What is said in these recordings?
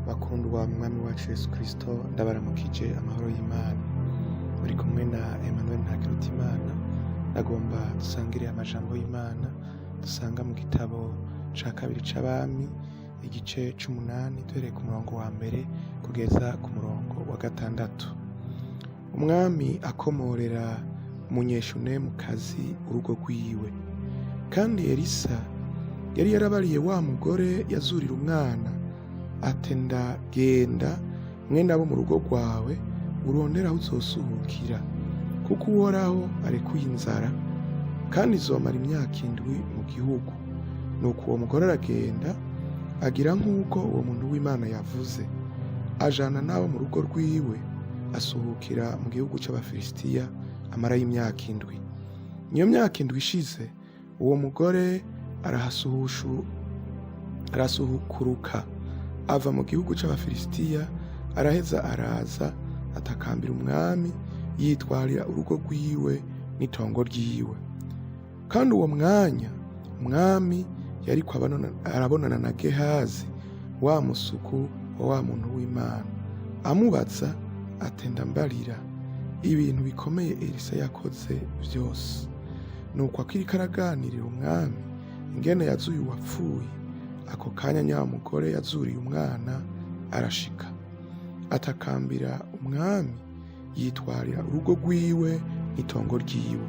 bakundwa mu mwami wacu Yesu Kristo, ndabaramukije amahoro y'Imana. Muri kumwe na Imana Ntakirutimana. Nagomba dusangire amajambo y'Imana dusanga mu gitabo ca kabiri c'abami igice c'8 duhereye ku murongo wa mbere kugeza ku murongo wa 6. Umwami akomorera umunyeshunemukazi urugo rwiwe, kandi Elisa yari yarabariye wa mugore yazurira umwana ati ndagenda mwene abo mu rugo rwawe urondera aho uzosuhukira, kuko Uhoraho arekuye inzara kandi izomara imyaka 7 mu gihugu. Nuko uwo mugore aragenda agira nk'uko uwo muntu w'Imana yavuze, ajana n'abo mu rugo rwiwe asuhukira mu gihugu c'Abafilisitiya amarayo imyaka 7. Niyo myaka 7 ishize, uwo mugore arasuhukuruka ava mu gihugu c'Abafilisitiya, araheza araza atakambira umwami yitwarira urugo rwiwe n'itongo ryiwe. Kandi uwo mwanya umwami yariko arabonana na Gehazi wa musuku wa wa muntu w'Imana, amubaza ati ndambarira ibintu bikomeye Elisa yakoze vyose. Nuko akiriko araganirira umwami ingene yazuye uwapfuye, ako kanya nya mugore yazuriye umwana arashika atakambira umwami yitwarira urugo rwiwe n'itongo ryiwe.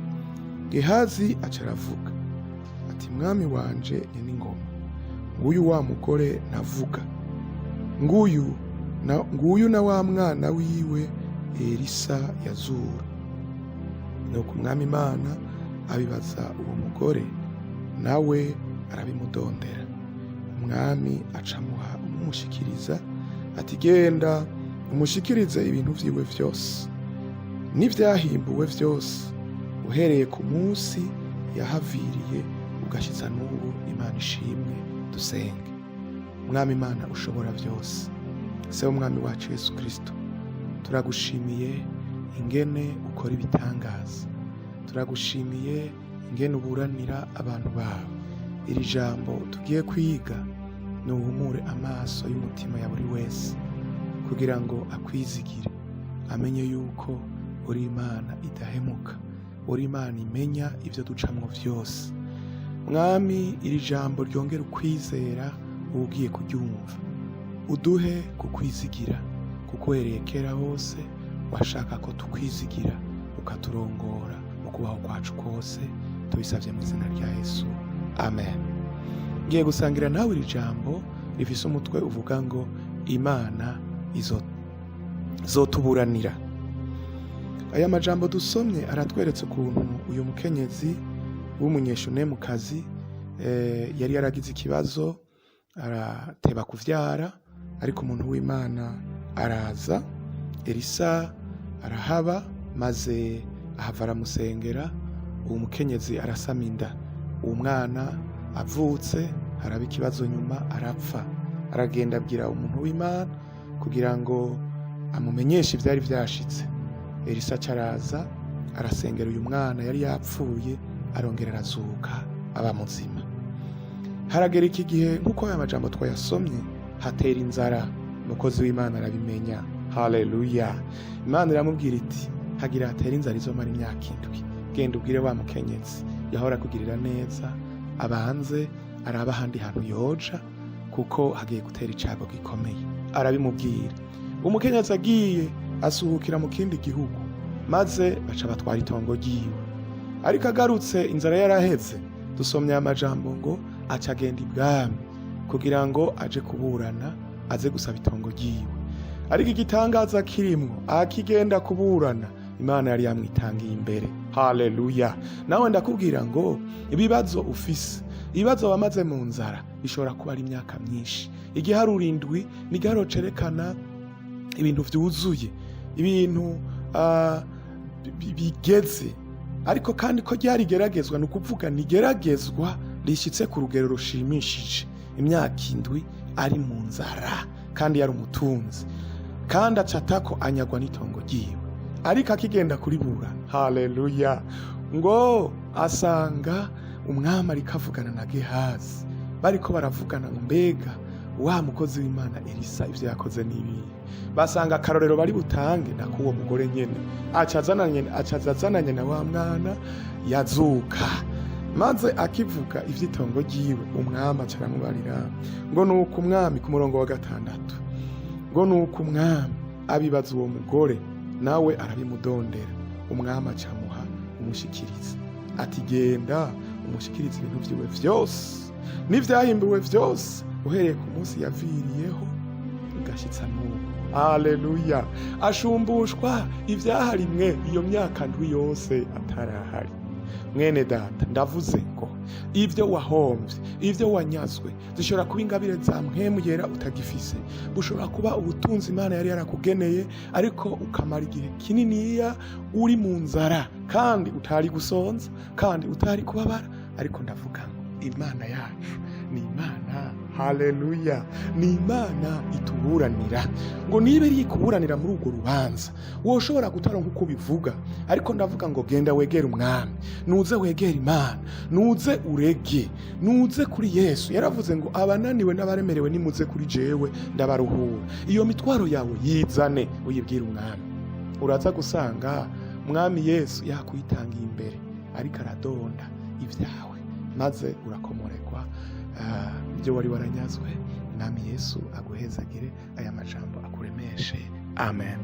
Gehazi aca aravuga ati mwami wanje n'ingoma, nguyu wa mugore navuga, nguyu na wa mwana wiwe Elisa yazura. Nuko umwami Imana abibaza uwo mugore, nawe arabimudondera. Umwami acamuha umushikiriza ati genda umushikirize ibintu vyiwe vyose n'ivyahimbuwe vyose, uhereye ku munsi yahaviriye ugashitsa n'ubu. Imana ishimwe. Dusenge. Mwami Imana ushobora vyose, se umwami wacu Yesu Kristo, turagushimiye ingene ukora ibitangaza, turagushimiye ingene uburanira abantu bawe. Iri jambo tugiye kwiga nuhumure amaso y'umutima ya buri wese, kugira ngo akwizigire, amenye yuko uri Imana idahemuka, uri Imana imenya ivyo ducamwo vyose. Mwami, iri jambo ryongera ukwizera ugiye kuryumva, uduhe kukwizigira, kuko uhereye kera hose washaka ko tukwizigira ukaturongora mu kubaho kwacu kose. Tubisavye mu izina rya Yesu, amen. Ngiye gusangira nawe iri jambo rifise umutwe uvuga ngo Imana izotuburanira. Aya majambo dusomye aratweretse ukuntu uyu mukenyezi w'umunyeshunemukazi yari yaragize ikibazo, arateba kuvyara, ariko umuntu w'Imana araza, Elisa arahaba, maze ahava aramusengera. Uwo mukenyezi arasama inda, uwo mwana avutse haraba ikibazo, nyuma arapfa. Aragenda abwira umuntu w'Imana kugira ngo amumenyeshe ivyari vyashitse. Elisa caraza arasengera uyu mwana yari yapfuye, arongera arazuka aba muzima. Haragera iki gihe nk'uko aya majambo twayasomye, hatera inzara. Umukozi w'Imana arabimenya. Haleluya. Imana iramubwira iti hagira hatera inzara izomara imyaka 7. Genda ubwire wa mukenyezi yahora kugirira neza abanze araba ahandi hantu yoja, kuko hagiye gutera icago gikomeye. Arabimubwira. Umukenyezi agiye asuhukira mu kindi gihugu, maze baca batwara itongo ryiwe. Ariko agarutse inzara yaraheze, dusomye amajambo ngo aca agenda ibwami kugira ngo aje kuburana, aze gusaba itongo ryiwe. Ariko igitangaza kirimwo, akigenda kuburana, Imana yari yamwitangiye imbere. Haleluya. Nawe ndakubwira ngo ibibazo ufise, ibibazo wamaze mu nzara, bishobora kuba ari imyaka myinshi. Igiharuro 7 ni igiharo cerekana ibintu vyuzuye, ibintu bigeze. Ariko kandi ko ryari geragezwa, ni ukuvuga ni geragezwa rishitse ku rugero rushimishije. Imyaka 7 ari mu nzara, kandi yari umutunzi, kandi acatako anyagwa n'itongo ryiwe. Ariko akigenda kuribura, haleluya, ngo asanga umwami ariko avugana na Gehazi. Bariko baravugana ngo mbega wa mukozi w'Imana Elisa ivyo yakoze n'ibi basanga akarorero bari butange na kuwo mugore nyene acazananye na wa mwana yazuka maze akivuga ivy'itongo ryiwe umwami acaramubarira ngo nuko umwami ku murongo wa 6 ngo nuko umwami abibaza uwo mugore nawe arabimudondera umwami acamuha umushikiriza ati genda umushikiriza ibintu vyiwe vyose n'ivyahimbiwe vyose uhereye ku munsi yaviriyeho ugashitsa n'ubu. Haleluya! Ashumbushwa ivyaharimwe iyo myaka ndwi yose atarahari. Mwene data ndavuze ngo ivyo wahomvye, ivyo wanyazwe zishobora kuba ingabire za mpwemu yera utagifise, bushobora kuba ubutunzi Imana yari yarakugeneye ariko ukamara igihe kininiya uri mu nzara kandi utari gusonza kandi utari kubabara, ariko ndavuga ngo Imana yacu ni Imana, haleluya, ni Imana ituburanira. Ngo niba iri kuburanira muri urwo rubanza woshobora gutaronka uko bivuga, ariko ndavuga ngo genda wegera umwami, nuze wegera Imana, nuze urege, nuze kuri Yesu. Yaravuze ngo abananiwe n'abaremerewe nimuze kuri jewe ndabaruhura. Iyo mitwaro yawe yizane uyibwira umwami, uraza gusanga umwami Yesu yakwitangiye imbere ariko aradonda ivyawe maze urakomoregwa ibyo wari waranyazwe. Mwami Yesu aguhezagire, aya majambo akuremeshe. Amen.